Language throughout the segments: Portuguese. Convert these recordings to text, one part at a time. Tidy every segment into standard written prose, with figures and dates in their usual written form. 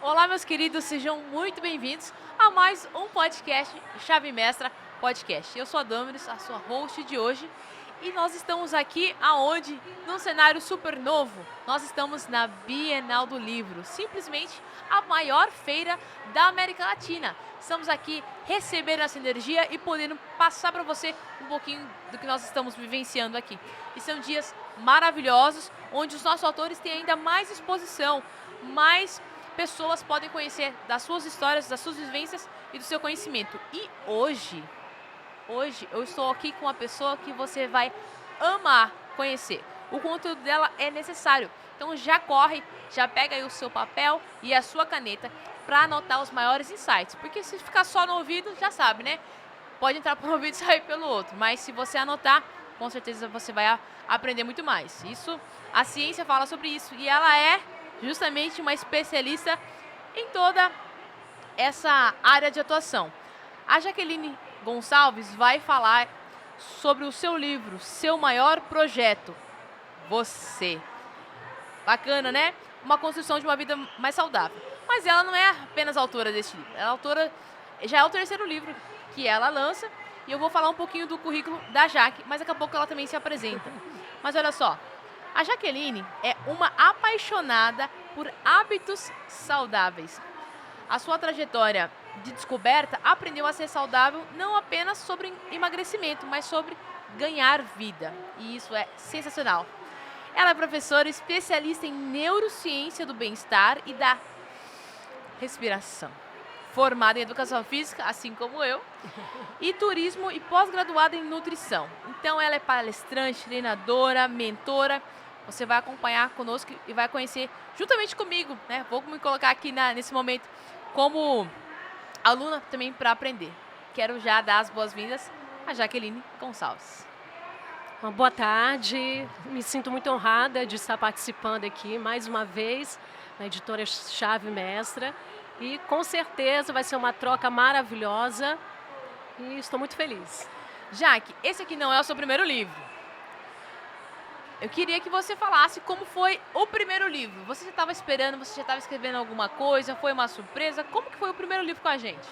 Olá, meus queridos, sejam muito bem-vindos a mais um podcast Chave Mestra Podcast. Eu sou a Damaris, a sua host de hoje, e nós estamos aqui aonde? Num cenário super novo. Nós estamos na Bienal do Livro, simplesmente a maior feira da América Latina. Estamos aqui recebendo essa energia e podendo passar para você um pouquinho do que nós estamos vivenciando aqui. E são dias maravilhosos, onde os nossos autores têm ainda mais exposição, mais pessoas podem conhecer das suas histórias, das suas vivências e do seu conhecimento. E hoje eu estou aqui com uma pessoa que você vai amar conhecer. O conteúdo dela é necessário. Então já corre, já pega aí o seu papel e a sua caneta para anotar os maiores insights. Porque se ficar só no ouvido, já sabe, né? Pode entrar por um ouvido e sair pelo outro. Mas se você anotar, com certeza você vai aprender muito mais. Isso, a ciência fala sobre isso. E ela é justamente uma especialista em toda essa área de atuação. A Jaqueline Gonçalves vai falar sobre o seu livro, seu maior projeto, Você. Bacana, né? Uma construção de uma vida mais saudável. Mas ela não é apenas autora deste livro. Ela é autora, já é o terceiro livro que ela lança. E eu vou falar um pouquinho do currículo da Jaque, mas daqui a pouco ela também se apresenta. Mas olha só, a Jaqueline é uma apaixonada por hábitos saudáveis. A sua trajetória de descoberta aprendeu a ser saudável não apenas sobre emagrecimento, mas sobre ganhar vida. E isso é sensacional. Ela é professora especialista em neurociência do bem-estar e da respiração. Formada em educação física, assim como eu, e turismo e pós-graduada em nutrição. Então ela é palestrante, treinadora, mentora. Você vai acompanhar conosco e vai conhecer juntamente comigo, né? Vou me colocar aqui nesse momento como aluna também para aprender. Quero já dar as boas-vindas a Jaqueline Gonçalves. Uma boa tarde, me sinto muito honrada de estar participando aqui mais uma vez na editora Chave Mestra e com certeza vai ser uma troca maravilhosa e estou muito feliz. Jaque, esse aqui não é o seu primeiro livro. Eu queria que você falasse como foi o primeiro livro. Você já estava esperando, você já estava escrevendo alguma coisa, foi uma surpresa? Como que foi o primeiro livro com a gente?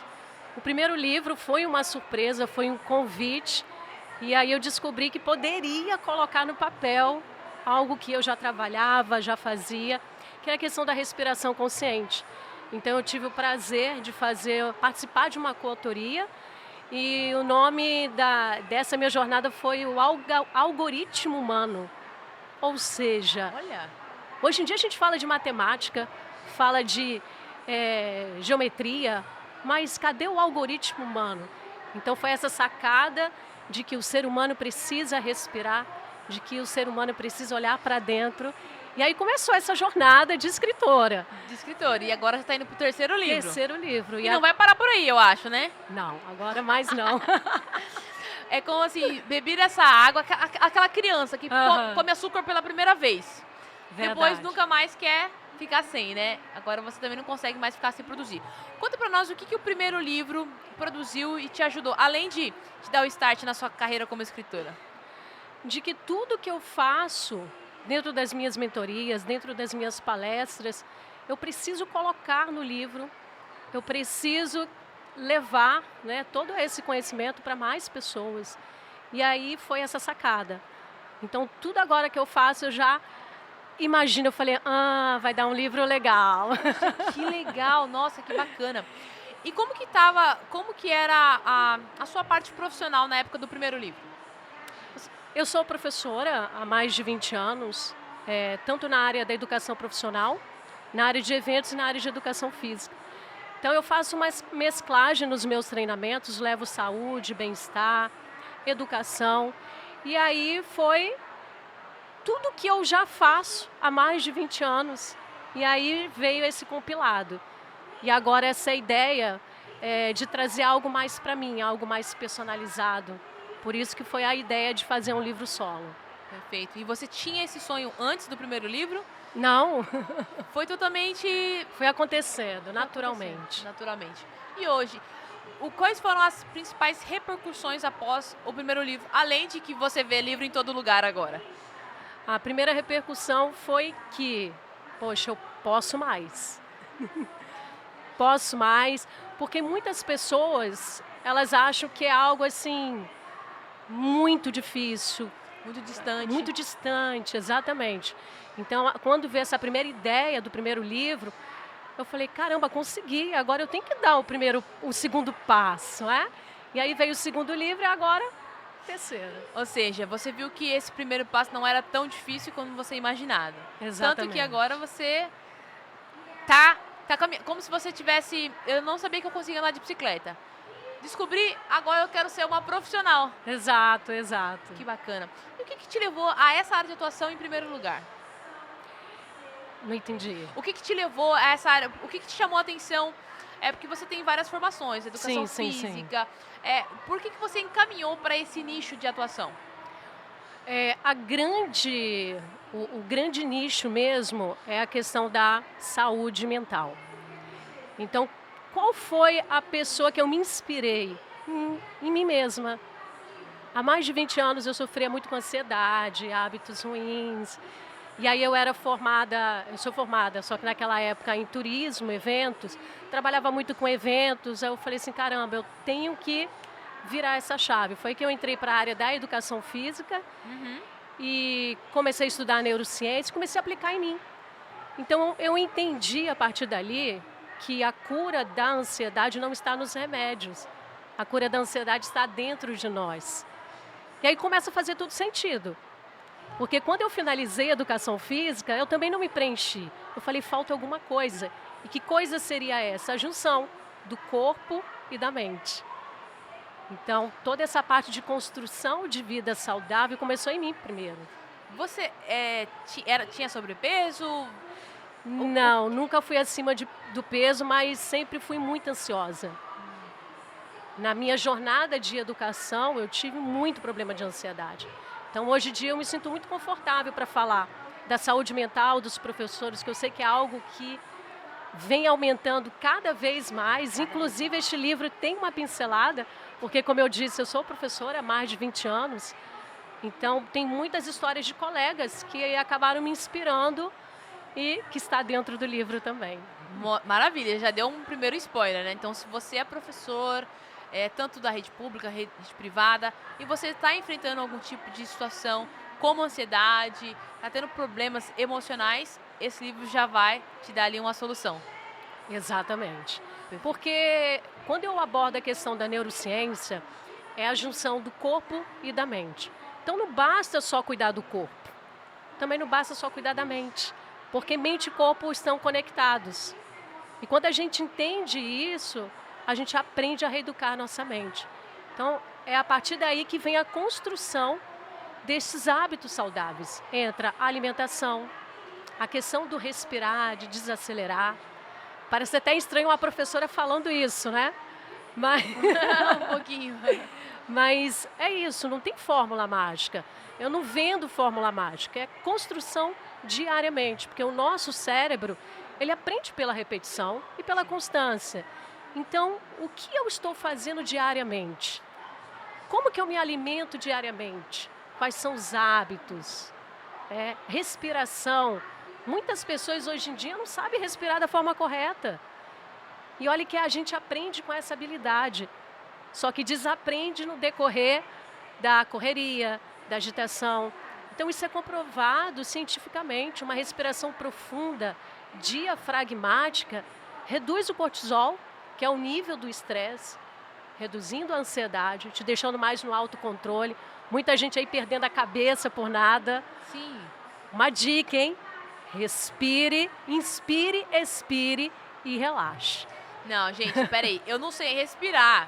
O primeiro livro foi uma surpresa, foi um convite e aí eu descobri que poderia colocar no papel algo que eu já trabalhava, já fazia, que é a questão da respiração consciente. Então eu tive o prazer de participar de uma coautoria e o nome dessa minha jornada foi o algoritmo humano. Ou seja, Olha, hoje em dia a gente fala de matemática, fala de geometria, mas cadê o algoritmo humano? Então foi essa sacada de que o ser humano precisa respirar, de que o ser humano precisa olhar para dentro. E aí começou essa jornada de escritora. de escritora. E agora você está indo para o terceiro livro. Terceiro livro. E não vai parar por aí, eu acho, né? Não, agora mais não. É como assim, beber essa água, aquela criança que come açúcar pela primeira vez. Verdade. Depois nunca mais quer ficar sem, né? Agora você também não consegue mais ficar sem produzir. Conta pra nós o que o primeiro livro produziu e te ajudou, além de te dar o start na sua carreira como escritora. De que tudo que eu faço dentro das minhas mentorias, dentro das minhas palestras, eu preciso colocar no livro, eu preciso levar, né, todo esse conhecimento para mais pessoas. E aí foi essa sacada. Então, tudo agora que eu faço, eu já imagino, eu falei, vai dar um livro legal. Que legal, nossa, que bacana. E como que era a sua parte profissional na época do primeiro livro? Eu sou professora há mais de 20 anos, tanto na área da educação profissional, na área de eventos e na área de educação física. Então eu faço uma mesclagem nos meus treinamentos, levo saúde, bem-estar, educação. E aí foi tudo que eu já faço há mais de 20 anos. E aí veio esse compilado. E agora essa ideia de trazer algo mais para mim, algo mais personalizado. Por isso que foi a ideia de fazer um livro solo. Perfeito. E você tinha esse sonho antes do primeiro livro? Não, Foi totalmente foi acontecendo, naturalmente. naturalmente. E hoje, quais foram as principais repercussões após o primeiro livro? Além de que você vê livro em todo lugar agora. A primeira repercussão foi que, poxa, eu posso mais. posso mais, porque muitas pessoas, elas acham que é algo assim, muito difícil, Muito distante. muito distante, exatamente. Então, quando veio essa primeira ideia do primeiro livro, eu falei, caramba, consegui, agora eu tenho que dar o segundo passo, né? E aí veio o segundo livro e agora o terceiro. Ou seja, você viu que esse primeiro passo não era tão difícil como você imaginava. Exatamente. Tanto que agora você tá caminhando. Como se você tivesse. Eu não sabia que eu conseguia andar de bicicleta. Descobri, agora eu quero ser uma profissional. Exato, exato. Que bacana. E o que te levou a essa área de atuação em primeiro lugar? Não entendi. O que te levou a essa área? O que te chamou a atenção? É porque você tem várias formações, educação Sim. física. Por que você encaminhou para esse nicho de atuação? O grande nicho mesmo é a questão da saúde mental. Então, qual foi a pessoa que eu me inspirei? Em mim mesma. Há mais de 20 anos eu sofria muito com ansiedade, hábitos ruins. E aí eu sou formada, só que naquela época em turismo, eventos, trabalhava muito com eventos, aí eu falei assim, caramba, eu tenho que virar essa chave. Foi que eu entrei para a área da educação física e comecei a estudar neurociência e comecei a aplicar em mim. Então eu entendi a partir dali que a cura da ansiedade não está nos remédios, a cura da ansiedade está dentro de nós. E aí começa a fazer tudo sentido. Porque quando eu finalizei a educação física, eu também não me preenchi. Eu falei, falta alguma coisa. E que coisa seria essa? A junção do corpo e da mente. Então, toda essa parte de construção de vida saudável começou em mim primeiro. Você tinha sobrepeso? Não, nunca fui acima do peso, mas sempre fui muito ansiosa. Na minha jornada de educação, eu tive muito problema de ansiedade. Então, hoje em dia, eu me sinto muito confortável para falar da saúde mental dos professores, que eu sei que é algo que vem aumentando cada vez mais. Inclusive, este livro tem uma pincelada, porque, como eu disse, eu sou professora há mais de 20 anos. Então, tem muitas histórias de colegas que acabaram me inspirando e que está dentro do livro também. Maravilha, já deu um primeiro spoiler, né? Então, se você é professor, tanto da rede pública, rede privada, e você está enfrentando algum tipo de situação como ansiedade, está tendo problemas emocionais, esse livro já vai te dar ali uma solução. Exatamente. Porque quando eu abordo a questão da neurociência, é a junção do corpo e da mente. Então não basta só cuidar do corpo, também não basta só cuidar da mente, porque mente e corpo estão conectados. E quando a gente entende isso, a gente aprende a reeducar a nossa mente. Então, é a partir daí que vem a construção desses hábitos saudáveis. Entra a alimentação, a questão do respirar, de desacelerar. Parece até estranho uma professora falando isso, né? Mas um pouquinho. Mas é isso, não tem fórmula mágica. Eu não vendo fórmula mágica, é construção diariamente, porque o nosso cérebro, ele aprende pela repetição e pela constância. Então, o que eu estou fazendo diariamente? Como que eu me alimento diariamente? Quais são os hábitos? Respiração. Muitas pessoas hoje em dia não sabem respirar da forma correta. E olha que a gente aprende com essa habilidade. Só que desaprende no decorrer da correria, da agitação. Então, isso é comprovado cientificamente. Uma respiração profunda, diafragmática, reduz o cortisol, que é o nível do estresse, reduzindo a ansiedade, te deixando mais no autocontrole. Muita gente aí perdendo a cabeça por nada. Sim. Uma dica, hein? Respire, inspire, expire e relaxe. Não, gente, peraí. Eu não sei respirar.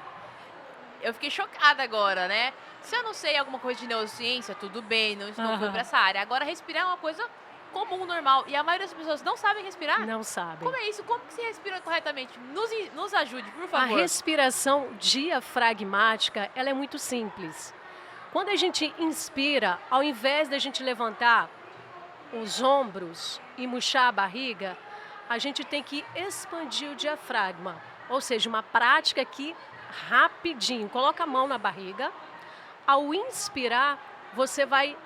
Eu fiquei chocada agora, né? Se eu não sei alguma coisa de neurociência, tudo bem, não fui pra essa área. Agora, respirar é uma coisa comum, normal. E a maioria das pessoas não sabem respirar? Não sabem. Como é isso? Como que se respira corretamente? Nos ajude, por favor. A respiração diafragmática, ela é muito simples. Quando a gente inspira, ao invés da gente levantar os ombros e murchar a barriga, a gente tem que expandir o diafragma. Ou seja, uma prática aqui rapidinho. Coloca a mão na barriga. Ao inspirar, você vai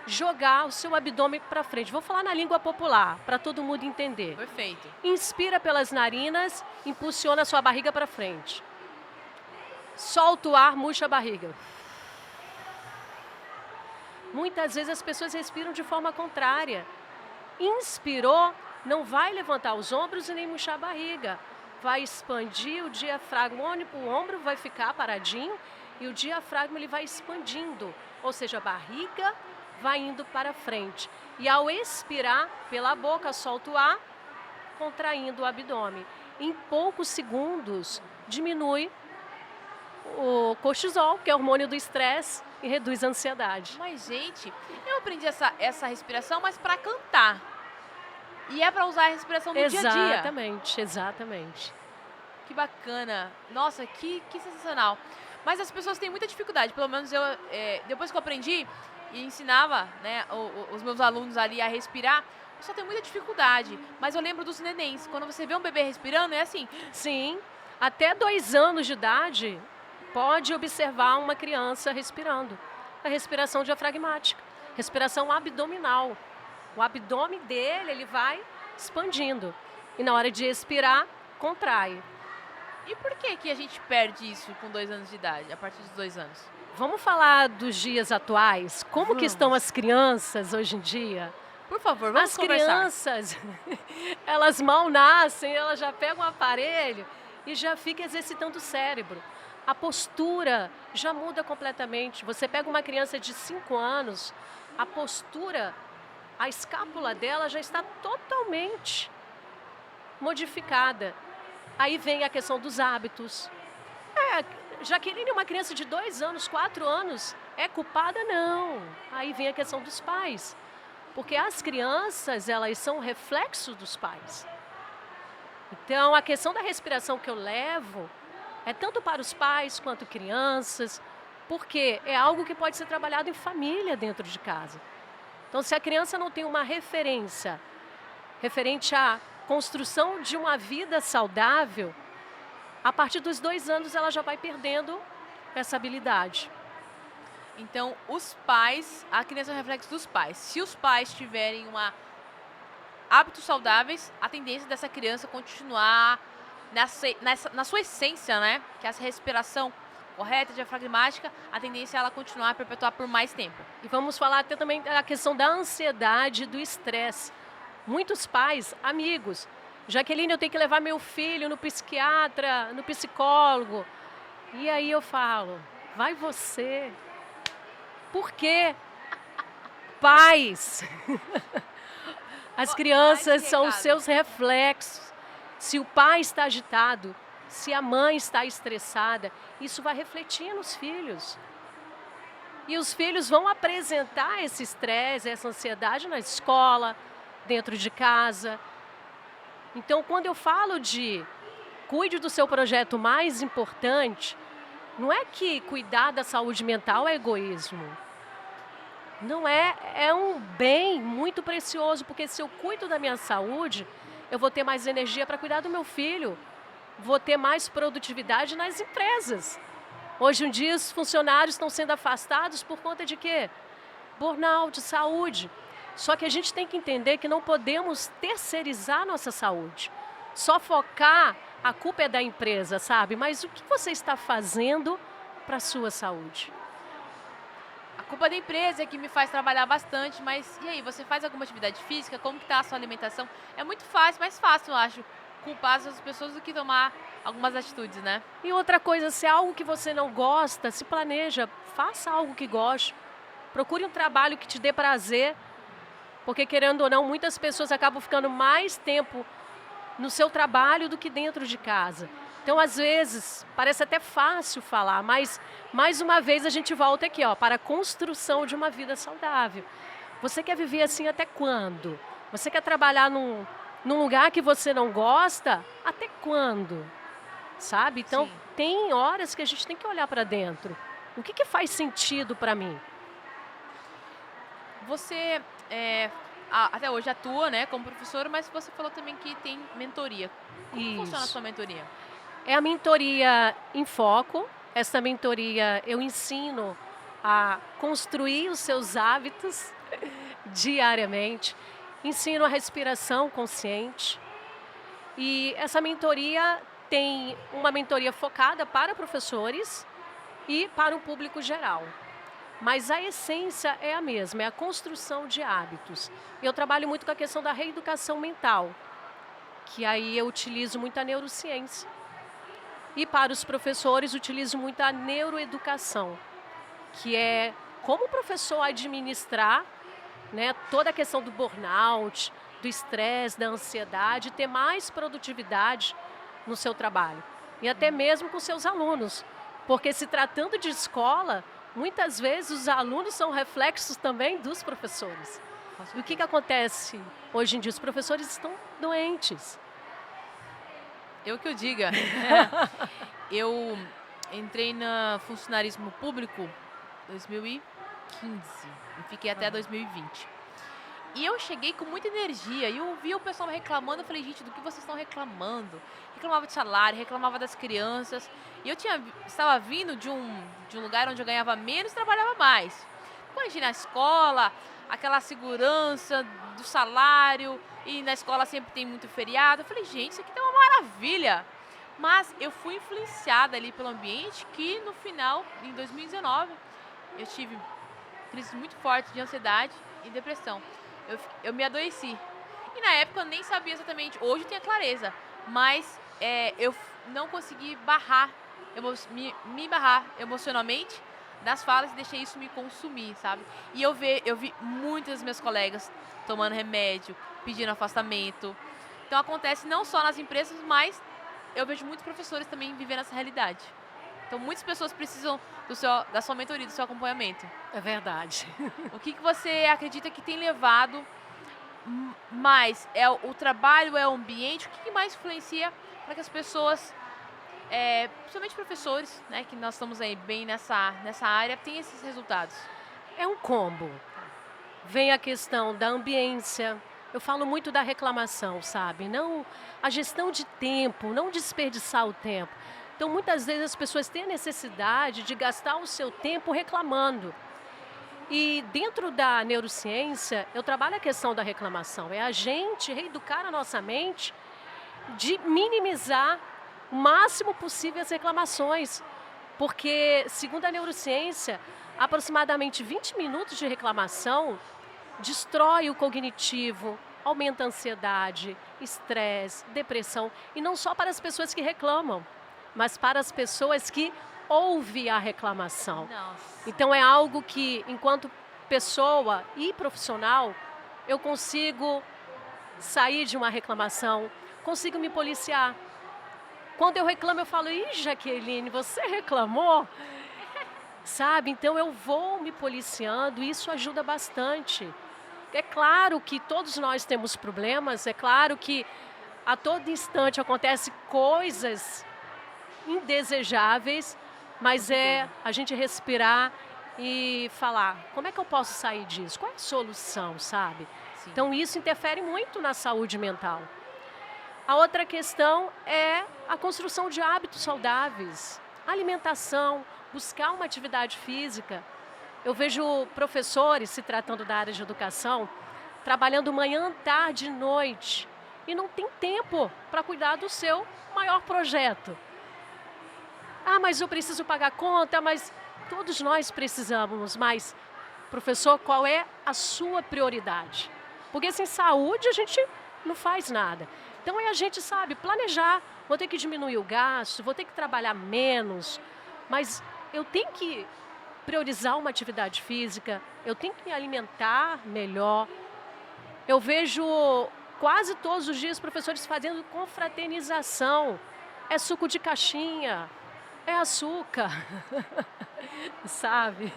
jogar o seu abdômen para frente. Vou falar na língua popular, para todo mundo entender. Perfeito. Inspira pelas narinas, impulsiona a sua barriga para frente. Solta o ar, murcha a barriga. Muitas vezes as pessoas respiram de forma contrária. Inspirou, não vai levantar os ombros e nem murchar a barriga. Vai expandir o diafragma, o ombro vai ficar paradinho e o diafragma ele vai expandindo. Ou seja, a barriga vai indo para frente. E ao expirar pela boca, solta o ar, contraindo o abdômen. Em poucos segundos, diminui o cortisol, que é o hormônio do estresse, e reduz a ansiedade. Mas, gente, eu aprendi essa respiração, mas para cantar. E é para usar a respiração no dia a dia. Exatamente, exatamente. Que bacana. Nossa, que sensacional. Mas as pessoas têm muita dificuldade. Pelo menos eu, depois que eu aprendi e ensinava, né, os meus alunos ali a respirar, eu só tenho muita dificuldade. Mas eu lembro dos nenéns. Quando você vê um bebê respirando, é assim. Sim, até 2 anos de idade, pode observar uma criança respirando. A respiração diafragmática, respiração abdominal. O abdômen dele, ele vai expandindo. E na hora de expirar, contrai. E por que a gente perde isso com 2 anos de idade, a partir dos 2 anos? Vamos falar dos dias atuais? Como que estão as crianças hoje em dia? Por favor, vamos conversar. As crianças, elas mal nascem, elas já pegam o aparelho e já ficam exercitando o cérebro. A postura já muda completamente. Você pega uma criança de 5 anos, a postura, a escápula dela já está totalmente modificada. Aí vem a questão dos hábitos. Jaqueline, uma criança de 2 anos, 4 anos, é culpada? Não. Aí vem a questão dos pais. Porque as crianças, elas são reflexo dos pais. Então, a questão da respiração que eu levo é tanto para os pais quanto crianças, porque é algo que pode ser trabalhado em família dentro de casa. Então, se a criança não tem uma referência referente à construção de uma vida saudável, a partir dos 2 anos ela já vai perdendo essa habilidade. Então, os pais, a criança é um reflexo dos pais. Se os pais tiverem hábitos saudáveis, a tendência dessa criança continuar na sua essência, né? Que é essa respiração correta, diafragmática, a tendência é ela continuar a perpetuar por mais tempo. E vamos falar até também da questão da ansiedade e do estresse. Muitos pais, amigos, Jaqueline, eu tenho que levar meu filho no psiquiatra, no psicólogo. E aí eu falo, vai você. Por quê? Pais. As crianças são os seus reflexos. Se o pai está agitado, se a mãe está estressada, isso vai refletir nos filhos. E os filhos vão apresentar esse estresse, essa ansiedade na escola, dentro de casa. Então, quando eu falo de cuide do seu projeto mais importante, não é que cuidar da saúde mental é egoísmo. Não é, é um bem muito precioso, porque se eu cuido da minha saúde, eu vou ter mais energia para cuidar do meu filho, vou ter mais produtividade nas empresas. Hoje em dia, os funcionários estão sendo afastados por conta de quê? Burnout, saúde. Só que a gente tem que entender que não podemos terceirizar nossa saúde. Só focar, a culpa é da empresa, sabe? Mas o que você está fazendo para a sua saúde? A culpa é da empresa que me faz trabalhar bastante, mas e aí, você faz alguma atividade física? Como que está a sua alimentação? É muito fácil, mais fácil, eu acho, culpar as pessoas do que tomar algumas atitudes, né? E outra coisa, se é algo que você não gosta, se planeja, faça algo que goste. Procure um trabalho que te dê prazer, porque querendo ou não, muitas pessoas acabam ficando mais tempo no seu trabalho do que dentro de casa. Então, às vezes, parece até fácil falar, mas, mais uma vez, a gente volta aqui, ó, para a construção de uma vida saudável. Você quer viver assim até quando? Você quer trabalhar num lugar que você não gosta? Até quando? Sabe? Então, Sim. Tem horas que a gente tem que olhar para dentro. O que faz sentido para mim? Você até hoje atua, né, como professora, mas você falou também que tem mentoria. Como funciona a sua mentoria? É a mentoria em foco. Essa mentoria eu ensino a construir os seus hábitos diariamente. Ensino a respiração consciente. E essa mentoria tem uma mentoria focada para professores e para o público geral. Mas a essência é a mesma, é a construção de hábitos. Eu trabalho muito com a questão da reeducação mental, que aí eu utilizo muito a neurociência. E para os professores, utilizo muito a neuroeducação, que é como o professor administrar, né, toda a questão do burnout, do estresse, da ansiedade, ter mais produtividade no seu trabalho. E até mesmo com seus alunos. Porque se tratando de escola, muitas vezes os alunos são reflexos também dos professores. E o que acontece hoje em dia? Os professores estão doentes. Eu que o diga. Eu entrei no funcionarismo público em 2015 e fiquei até 2020. E eu cheguei com muita energia e eu ouvi o pessoal reclamando. Eu falei, gente, do que vocês estão reclamando? Reclamava de salário, reclamava das crianças. E eu estava vindo de um lugar onde eu ganhava menos e trabalhava mais. Imagina a escola, aquela segurança do salário, e na escola sempre tem muito feriado. Eu falei, gente, isso aqui tá uma maravilha. Mas eu fui influenciada ali pelo ambiente que no final, em 2019, eu tive crise muito forte de ansiedade e depressão. Eu me adoeci. E na época eu nem sabia exatamente, hoje eu tenho a clareza, mas eu não consegui me barrar emocionalmente das falas e deixei isso me consumir, sabe? E eu vi muitas das minhas colegas tomando remédio, pedindo afastamento. Então acontece não só nas empresas, mas eu vejo muitos professores também vivendo essa realidade. Então muitas pessoas precisam da sua mentoria, do seu acompanhamento. É verdade. O que você acredita que tem levado mais? É o trabalho, é o ambiente? O que mais influencia para que as pessoas, principalmente professores, né, que nós estamos aí bem nessa área, tenham esses resultados? É um combo. Vem a questão da ambiência. Eu falo muito da reclamação, sabe? Não a gestão de tempo, não desperdiçar o tempo. Então, muitas vezes as pessoas têm a necessidade de gastar o seu tempo reclamando. E dentro da neurociência, eu trabalho a questão da reclamação. É a gente reeducar a nossa mente de minimizar o máximo possível as reclamações. Porque, segundo a neurociência, aproximadamente 20 minutos de reclamação destrói o cognitivo, aumenta a ansiedade, estresse, depressão. E não só para as pessoas que reclamam, mas para as pessoas que ouvem a reclamação. Nossa. Então é algo que, enquanto pessoa e profissional, eu consigo sair de uma reclamação, consigo me policiar. Quando eu reclamo, eu falo, ih, Jaqueline, você reclamou? Sabe? Então eu vou me policiando e isso ajuda bastante. É claro que todos nós temos problemas, é claro que a todo instante acontecem coisas indesejáveis, mas é a gente respirar e falar, como é que eu posso sair disso? Qual é a solução, sabe? Sim. Então isso interfere muito na saúde mental. A outra questão é a construção de hábitos saudáveis, alimentação, buscar uma atividade física. Eu vejo professores, se tratando da área de educação, trabalhando manhã, tarde e noite, e não tem tempo para cuidar do seu maior projeto. Ah, mas eu preciso pagar conta, mas todos nós precisamos, mas, professor, qual é a sua prioridade? Porque sem saúde a gente não faz nada. Então a gente sabe, planejar, vou ter que diminuir o gasto, vou ter que trabalhar menos, mas eu tenho que priorizar uma atividade física, eu tenho que me alimentar melhor. Eu vejo quase todos os dias professores fazendo confraternização. É suco de caixinha, é açúcar, sabe?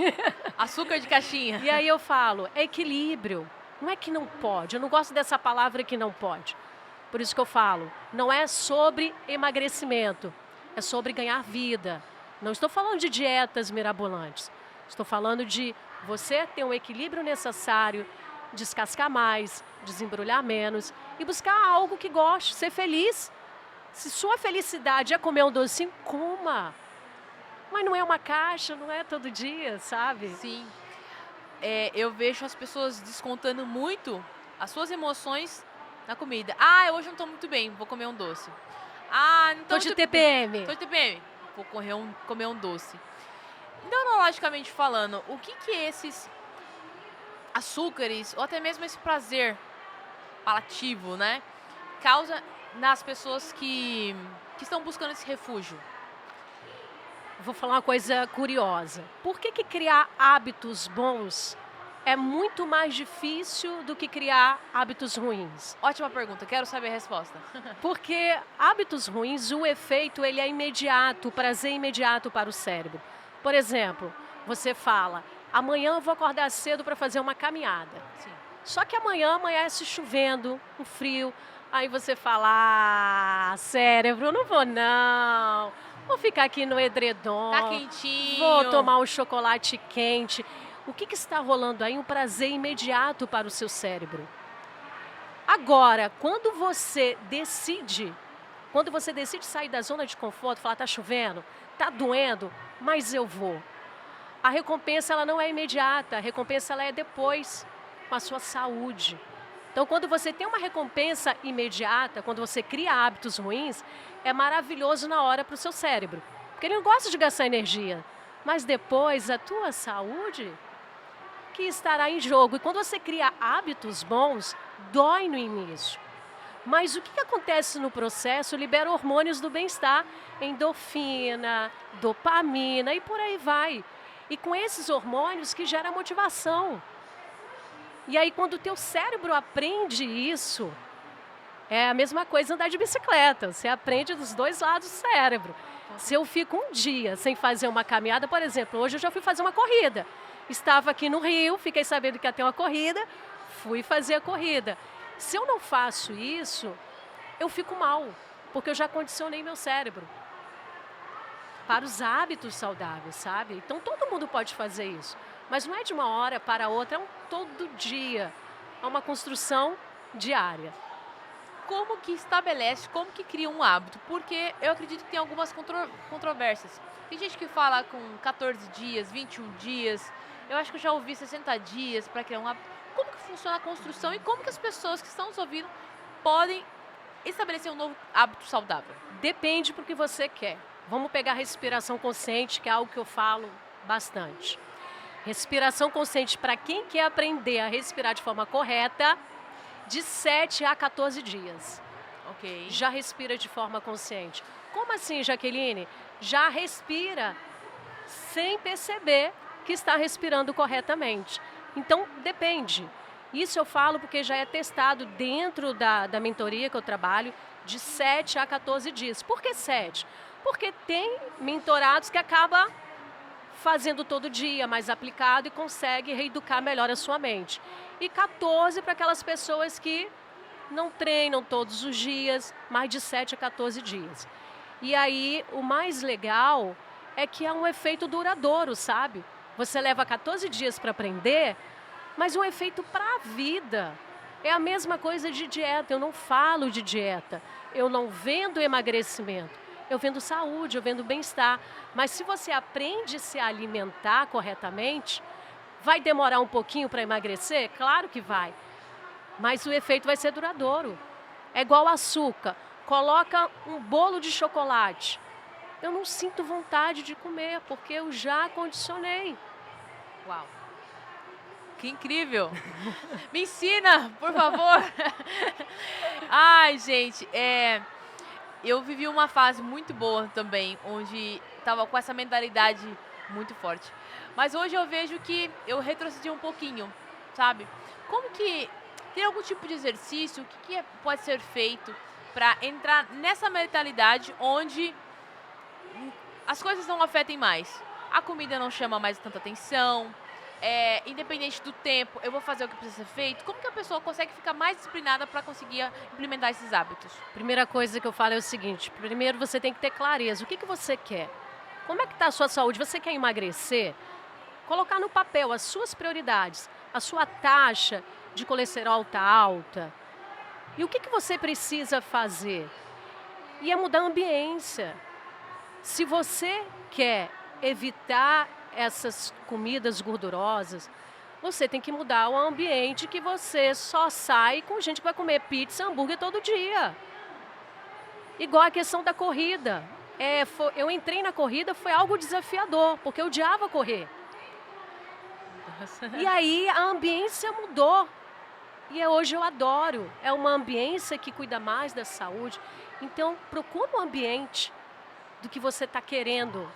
Açúcar de caixinha. E aí eu falo, é equilíbrio. Não é que não pode, eu não gosto dessa palavra que não pode. Por isso que eu falo, não é sobre emagrecimento, é sobre ganhar vida. Não estou falando de dietas mirabolantes. Estou falando de você ter um equilíbrio necessário, descascar mais, desembrulhar menos e buscar algo que goste, ser feliz. Se sua felicidade é comer um docinho, coma. Mas não é uma caixa, não é todo dia, sabe? Sim. eu vejo as pessoas descontando muito as suas emoções na comida. Ah, hoje eu não tô muito bem, vou comer um doce. Ah, não tô Tô de muito TPM. Tô de TPM, vou comer um doce. Neurologicamente falando, o que esses açúcares, ou até mesmo esse prazer palativo, né, causa nas pessoas que estão buscando esse refúgio? Vou falar uma coisa curiosa. Por que criar hábitos bons é muito mais difícil do que criar hábitos ruins? Ótima pergunta, quero saber a resposta. Porque hábitos ruins, o efeito ele é imediato, o prazer é imediato para o cérebro. Por exemplo, você fala, amanhã eu vou acordar cedo para fazer uma caminhada. Sim. Só que amanhã amanhece chovendo, um frio. Aí você fala, cérebro, não vou não. Vou ficar aqui no edredom. Tá quentinho. Vou tomar um chocolate quente. O que está rolando aí? Um prazer imediato para o seu cérebro. Agora, quando você decide sair da zona de conforto, falar, tá chovendo, tá doendo, mas eu vou. A recompensa ela não é imediata, a recompensa ela é depois, com a sua saúde. Então, quando você tem uma recompensa imediata, quando você cria hábitos ruins, é maravilhoso na hora para o seu cérebro. Porque ele não gosta de gastar energia. Mas depois, a tua saúde que estará em jogo. E quando você cria hábitos bons, dói no início. Mas o que acontece no processo? Libera hormônios do bem-estar, endorfina, dopamina e por aí vai. E com esses hormônios que gera motivação. E aí quando o teu cérebro aprende isso, é a mesma coisa andar de bicicleta. Você aprende dos dois lados do cérebro. Se eu fico um dia sem fazer uma caminhada, por exemplo, hoje eu já fui fazer uma corrida. Estava aqui no Rio, fiquei sabendo que ia ter uma corrida, fui fazer a corrida. Se eu não faço isso, eu fico mal, porque eu já condicionei meu cérebro para os hábitos saudáveis, sabe? Então todo mundo pode fazer isso, mas não é de uma hora para outra, é um todo dia, é uma construção diária. Como que estabelece, como que cria um hábito? Porque eu acredito que tem algumas controvérsias. Tem gente que fala com 14 dias, 21 dias, eu acho que eu já ouvi 60 dias para criar um hábito. Como que funciona a construção e como que as pessoas que estão nos ouvindo podem estabelecer um novo hábito saudável? Depende do que você quer. Vamos pegar a respiração consciente, que é algo que eu falo bastante. Respiração consciente, para quem quer aprender a respirar de forma correta, de 7 a 14 dias. Ok. Já respira de forma consciente. Como assim, Jaqueline? Já respira sem perceber que está respirando corretamente. Então, depende. Isso eu falo porque já é testado dentro da mentoria que eu trabalho, de 7 a 14 dias. Por que 7? Porque tem mentorados que acabam fazendo todo dia, mais aplicado e consegue reeducar melhor a sua mente. E 14 para aquelas pessoas que não treinam todos os dias, mais de 7 a 14 dias. E aí, o mais legal é que é um efeito duradouro, sabe? Você leva 14 dias para aprender, mas um efeito para a vida. É a mesma coisa de dieta, eu não falo de dieta, eu não vendo emagrecimento. Eu vendo saúde, eu vendo bem-estar. Mas se você aprende a se alimentar corretamente, vai demorar um pouquinho para emagrecer? Claro que vai. Mas o efeito vai ser duradouro. É igual açúcar. Coloca um bolo de chocolate. Eu não sinto vontade de comer, porque eu já condicionei. Uau. Que incrível. Me ensina, por favor. Ai, gente, eu vivi uma fase muito boa também, onde estava com essa mentalidade muito forte. Mas hoje eu vejo que eu retrocedi um pouquinho, sabe? Como que tem algum tipo de exercício, o que pode ser feito para entrar nessa mentalidade onde as coisas não afetem mais? A comida não chama mais tanta atenção, independente do tempo, eu vou fazer o que precisa ser feito. Como que a pessoa consegue ficar mais disciplinada para conseguir implementar esses hábitos? Primeira coisa que eu falo é o seguinte, primeiro você tem que ter clareza, o que você quer? Como é que está a sua saúde? Você quer emagrecer? Colocar no papel as suas prioridades, a sua taxa de colesterol está alta. E o que você precisa fazer? E é mudar a ambiência. Se você quer evitar essas comidas gordurosas, você tem que mudar o ambiente que você só sai com gente que vai comer pizza, hambúrguer todo dia. Igual a questão da corrida. Eu entrei na corrida, foi algo desafiador, porque eu odiava correr. E aí a ambiência mudou. E hoje eu adoro. É uma ambiência que cuida mais da saúde. Então, procura um ambiente do que você está querendo,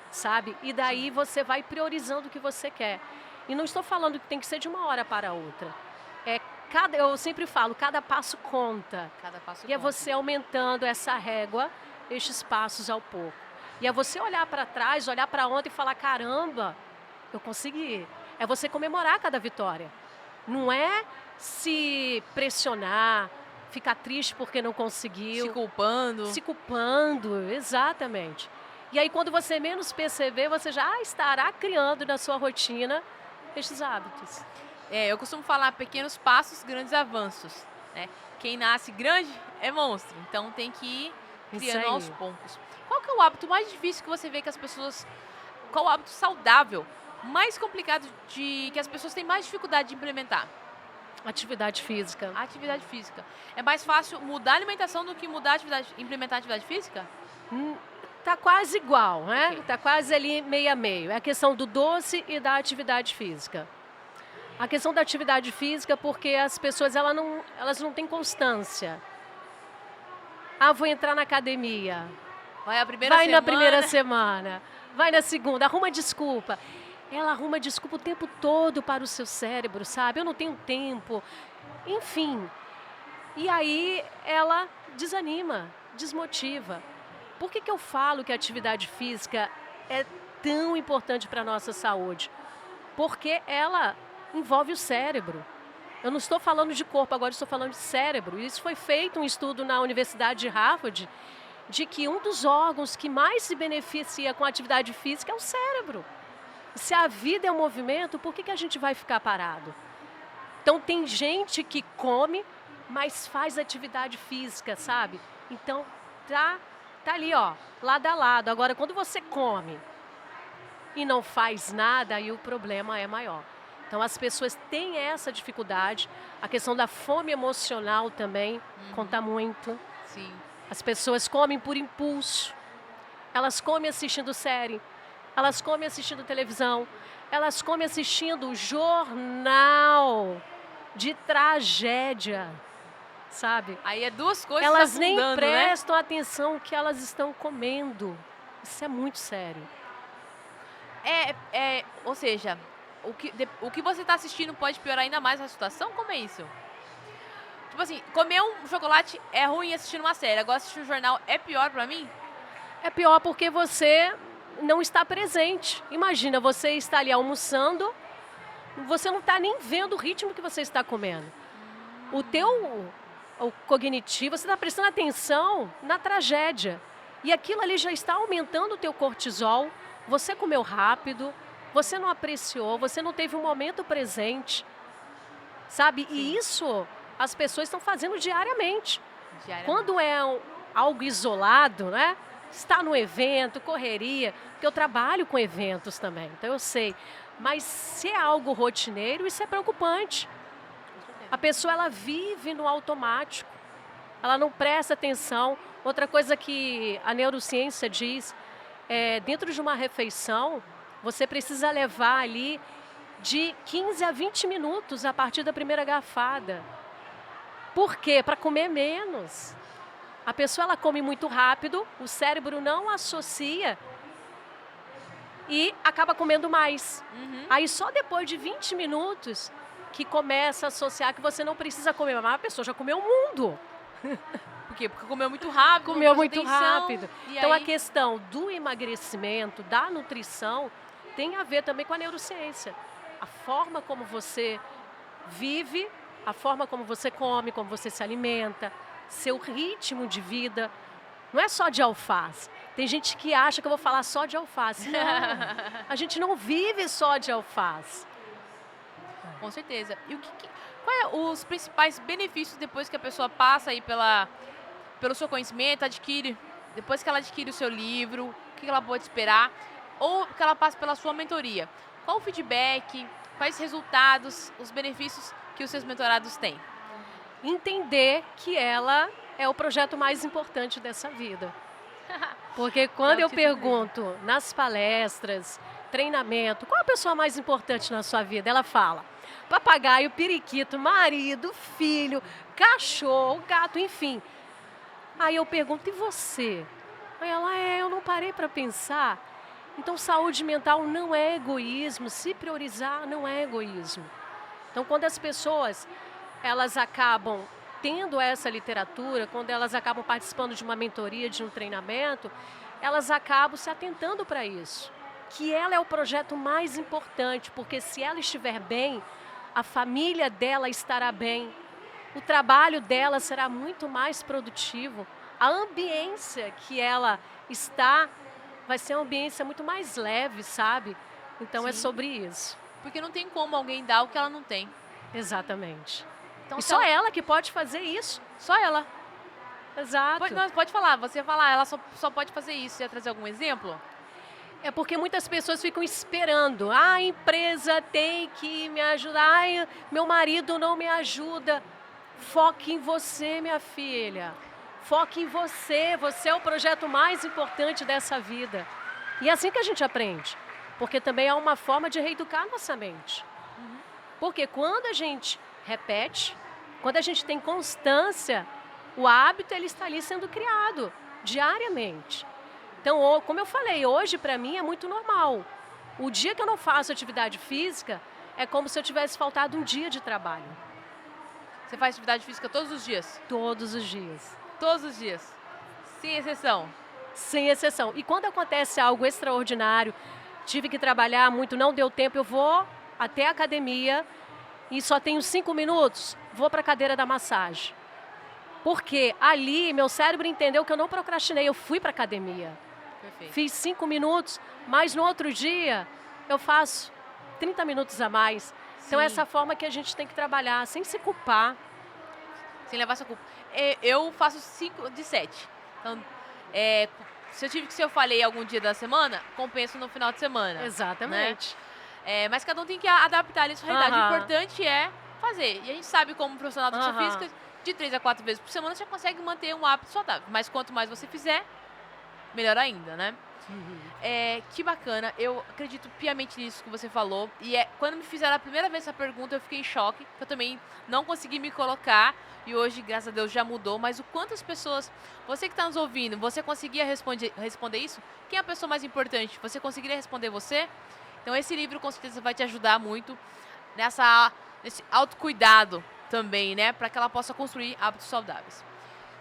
sabe? E daí você vai priorizando o que você quer. E não estou falando que tem que ser de uma hora para outra. Eu sempre falo, cada passo conta. Cada passo E é conta. você aumentando essa régua, estes passos ao pouco. E é você olhar para trás, olhar para ontem e falar, caramba, eu consegui. É você comemorar cada vitória. Não é se pressionar, ficar triste porque não conseguiu. Se culpando, exatamente. E aí quando você menos perceber, você já estará criando na sua rotina estes hábitos. Eu costumo falar pequenos passos, grandes avanços, né? Quem nasce grande é monstro, então tem que ir criando aos poucos. Qual que é o hábito mais difícil que você vê que as pessoas... Qual o hábito saudável mais complicado que as pessoas têm mais dificuldade de implementar? Atividade física. Atividade física. É mais fácil mudar a alimentação do que implementar a atividade física? Tá quase igual, né? Ok. Tá quase ali meio a meio. É a questão do doce e da atividade física. A questão da atividade física porque as pessoas elas não têm constância. Vou entrar na academia. Vai na primeira semana. Vai na segunda. Arruma desculpa. Ela arruma desculpa o tempo todo para o seu cérebro, sabe? Eu não tenho tempo. Enfim. E aí ela desanima, desmotiva. Por que eu falo que a atividade física é tão importante para a nossa saúde? Porque ela envolve o cérebro. Eu não estou falando de corpo, agora estou falando de cérebro. Isso foi feito um estudo na Universidade de Harvard, de que um dos órgãos que mais se beneficia com a atividade física é o cérebro. Se a vida é um movimento, por que a gente vai ficar parado? Então tem gente que come, mas faz atividade física, sabe? Então tá ali, ó, lado a lado. Agora, quando você come e não faz nada, aí o problema é maior. Então as pessoas têm essa dificuldade. A questão da fome emocional também conta muito. Sim. As pessoas comem por impulso. Elas comem assistindo série. Elas comem assistindo televisão. Elas comem assistindo jornal de tragédia, sabe? Aí é duas coisas Elas nem afundando, prestam atenção no que elas estão comendo. Isso é muito sério. Ou seja, o que você está assistindo pode piorar ainda mais a situação? Como é isso? Tipo assim, comer um chocolate é ruim assistindo uma série. Agora assistir um jornal é pior pra mim? É pior porque você não está presente. Imagina, você está ali almoçando, você não está nem vendo o ritmo que você está comendo. O cognitivo, você está prestando atenção na tragédia. E aquilo ali já está aumentando o teu cortisol. Você comeu rápido, você não apreciou, você não teve um momento presente. Sabe? Sim. E isso as pessoas estão fazendo diariamente. Quando é algo isolado, né? Está no evento, correria, porque eu trabalho com eventos também, então eu sei. Mas se é algo rotineiro, isso é preocupante. A pessoa, ela vive no automático, ela não presta atenção. Outra coisa que a neurociência diz, dentro de uma refeição, você precisa levar ali de 15 a 20 minutos a partir da primeira garfada. Por quê? Para comer menos. A pessoa, ela come muito rápido, o cérebro não associa e acaba comendo mais. Aí só depois de 20 minutos que começa a associar que você não precisa comer mais. A pessoa já comeu o mundo. Por quê? Porque comeu muito rápido. Comeu muito rápido. Então aí... a questão do emagrecimento, da nutrição, tem a ver também com a neurociência. A forma como você vive, a forma como você come, como você se alimenta, seu ritmo de vida, não é só de alface. Tem gente que acha que eu vou falar só de alface. Não, a gente não vive só de alface. Com certeza. E quais são os principais benefícios depois que a pessoa passa aí pelo seu conhecimento, depois que ela adquire o seu livro, o que ela pode esperar, ou que ela passa pela sua mentoria? Qual o feedback? quais resultados, os benefícios que os seus mentorados têm? Entender que ela é o projeto mais importante dessa vida. Porque quando eu pergunto nas palestras, treinamento, qual a pessoa mais importante na sua vida? Ela fala, papagaio, periquito, marido, filho, cachorro, gato, enfim. Aí eu pergunto, e você? Aí ela, eu não parei para pensar. Então, saúde mental não é egoísmo, se priorizar não é egoísmo. Então, quando as pessoas, elas acabam tendo essa literatura, quando elas acabam participando de uma mentoria, de um treinamento, elas acabam se atentando para isso. Que ela é o projeto mais importante, porque se ela estiver bem, a família dela estará bem, o trabalho dela será muito mais produtivo, a ambiência que ela está vai ser uma ambiência muito mais leve, sabe? Então é sobre isso. Porque não tem como alguém dar o que ela não tem. Exatamente. Então, e só ela que pode fazer isso. Só ela. Exato. Pode falar, você falar, ela só pode fazer isso. Você ia trazer algum exemplo? É porque muitas pessoas ficam esperando. A empresa tem que me ajudar. Meu marido não me ajuda. Foque em você, minha filha. Foque em você. Você é o projeto mais importante dessa vida. E é assim que a gente aprende. Porque também é uma forma de reeducar a nossa mente. Porque quando a gente repete, quando a gente tem constância, o hábito ele está ali sendo criado diariamente. Então, como eu falei, hoje para mim é muito normal. O dia que eu não faço atividade física é como se eu tivesse faltado um dia de trabalho. Você faz atividade física todos os dias? Todos os dias. Todos os dias? Sem exceção? Sem exceção. E quando acontece algo extraordinário, tive que trabalhar muito, não deu tempo, eu vou até a academia e só tenho 5 minutos, vou para a cadeira da massagem. Porque ali meu cérebro entendeu que eu não procrastinei, eu fui para a academia. Perfeito. Fiz 5 minutos, mas no outro dia eu faço 30 minutos a mais. Então, essa forma que a gente tem que trabalhar, sem se culpar. Sem levar essa culpa. Eu faço 5 de 7. Então, se eu falei algum dia da semana, compenso no final de semana. Exatamente. Né? Mas cada um tem que adaptar isso à realidade. O importante é fazer. E a gente sabe, como profissional da educação física, de 3 a 4 vezes por semana, você consegue manter um hábito saudável. Mas quanto mais você fizer, melhor ainda, né? Que bacana, eu acredito piamente nisso que você falou. E quando me fizeram a primeira vez essa pergunta, eu fiquei em choque, porque eu também não consegui me colocar. E hoje, graças a Deus, já mudou. Mas o quanto as pessoas, você que está nos ouvindo, você conseguia responder isso? Quem é a pessoa mais importante? Você conseguiria responder você? Então esse livro com certeza vai te ajudar muito nesse autocuidado também, né? Para que ela possa construir hábitos saudáveis.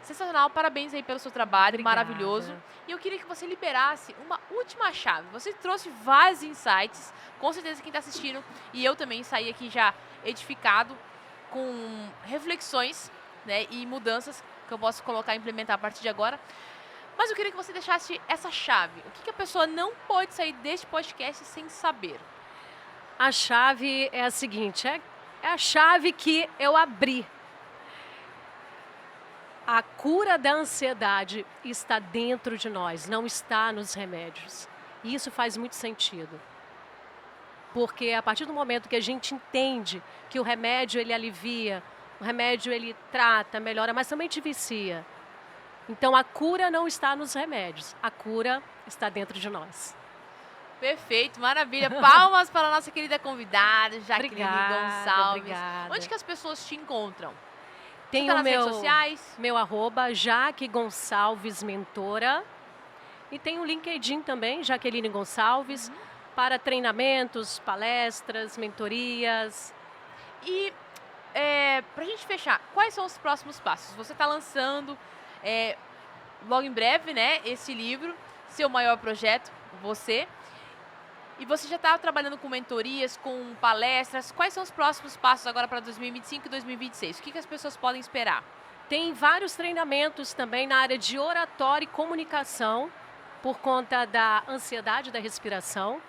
Sensacional, parabéns aí pelo seu trabalho, obrigada. Maravilhoso. E eu queria que você liberasse uma última chave. Você trouxe vários insights, com certeza quem está assistindo, e eu também saí aqui já edificado, com reflexões, né, e mudanças que eu posso colocar e implementar a partir de agora. Mas eu queria que você deixasse essa chave. O que a pessoa não pode sair deste podcast sem saber? A chave é a seguinte, é a chave que eu abri. A cura da ansiedade está dentro de nós, não está nos remédios. E isso faz muito sentido. Porque a partir do momento que a gente entende que o remédio ele alivia, o remédio ele trata, melhora, mas também te vicia. Então a cura não está nos remédios, a cura está dentro de nós. Perfeito, maravilha. Palmas para a nossa querida convidada, Jaqueline Gonçalves. Obrigada. Onde que as pessoas te encontram? Tem o redes sociais? Meu arroba, Jaque Gonçalves Mentora. E tem o LinkedIn também, Jaqueline Gonçalves, para treinamentos, palestras, mentorias. E para a gente fechar, quais são os próximos passos? Você está lançando logo em breve, né, esse livro, Seu Maior Projeto, Você. E você já está trabalhando com mentorias, com palestras. Quais são os próximos passos agora para 2025 e 2026? O que as pessoas podem esperar? Tem vários treinamentos também na área de oratória e comunicação, por conta da ansiedade da respiração.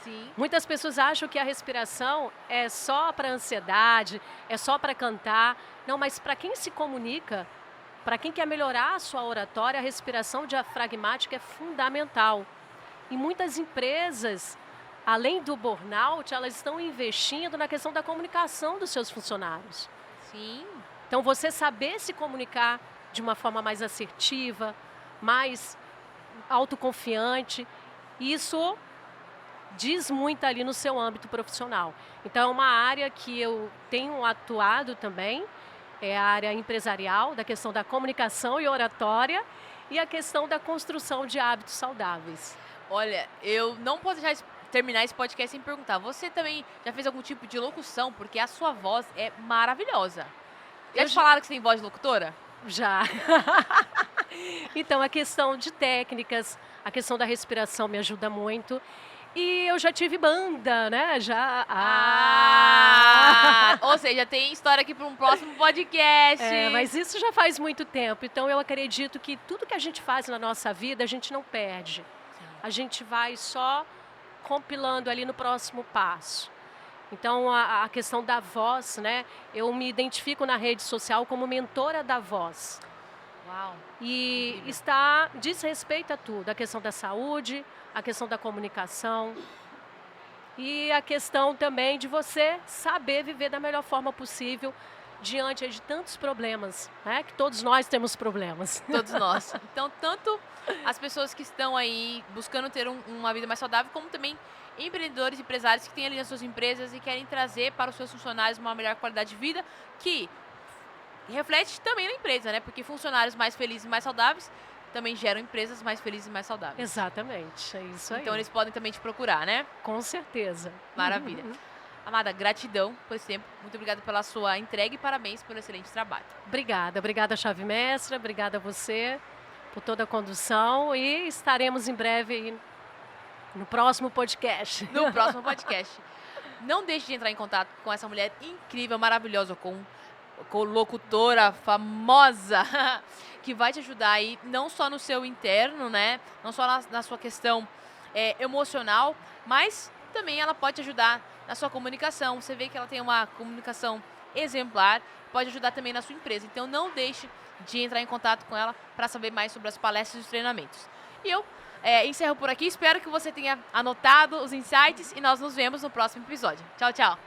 Sim. Muitas pessoas acham que a respiração é só para ansiedade, é só para cantar. Não, mas para quem se comunica, para quem quer melhorar a sua oratória, a respiração diafragmática é fundamental. E muitas empresas além do burnout, elas estão investindo na questão da comunicação dos seus funcionários. Sim. Então, você saber se comunicar de uma forma mais assertiva, mais autoconfiante, isso diz muito ali no seu âmbito profissional. Então, é uma área que eu tenho atuado também, é a área empresarial, da questão da comunicação e oratória, e a questão da construção de hábitos saudáveis. Olha, eu não posso deixar terminar esse podcast sem perguntar. Você também já fez algum tipo de locução? Porque a sua voz é maravilhosa. Já te falaram que você tem voz de locutora? Já. Então, a questão de técnicas, a questão da respiração me ajuda muito. E eu já tive banda, né? Já. Ou seja, tem história aqui para um próximo podcast. Mas isso já faz muito tempo. Então, eu acredito que tudo que a gente faz na nossa vida, a gente não perde. A gente vai só compilando ali no próximo passo. Então, a questão da voz, né? Eu me identifico na rede social como mentora da voz. Uau! E diz respeito a tudo. A questão da saúde, a questão da comunicação e a questão também de você saber viver da melhor forma possível diante de tantos problemas, né? Que todos nós temos problemas. Todos nós. Então, tanto as pessoas que estão aí buscando ter uma vida mais saudável, como também empreendedores e empresários que têm ali as suas empresas e querem trazer para os seus funcionários uma melhor qualidade de vida, que reflete também na empresa, né? Porque funcionários mais felizes e mais saudáveis também geram empresas mais felizes e mais saudáveis. Exatamente, é isso aí. Então eles podem também te procurar, né? Com certeza. Maravilha. Amada, gratidão por esse tempo. Muito obrigada pela sua entrega e parabéns pelo excelente trabalho. Obrigada, Chave Mestra. Obrigada a você por toda a condução e estaremos em breve aí no próximo podcast. No próximo podcast. Não deixe de entrar em contato com essa mulher incrível, maravilhosa, com locutora famosa, que vai te ajudar aí, não só no seu interno, né? Não só na sua questão emocional, mas também ela pode te ajudar na sua comunicação. Você vê que ela tem uma comunicação exemplar, pode ajudar também na sua empresa. Então não deixe de entrar em contato com ela para saber mais sobre as palestras e os treinamentos. E eu encerro por aqui, espero que você tenha anotado os insights e nós nos vemos no próximo episódio. Tchau, tchau!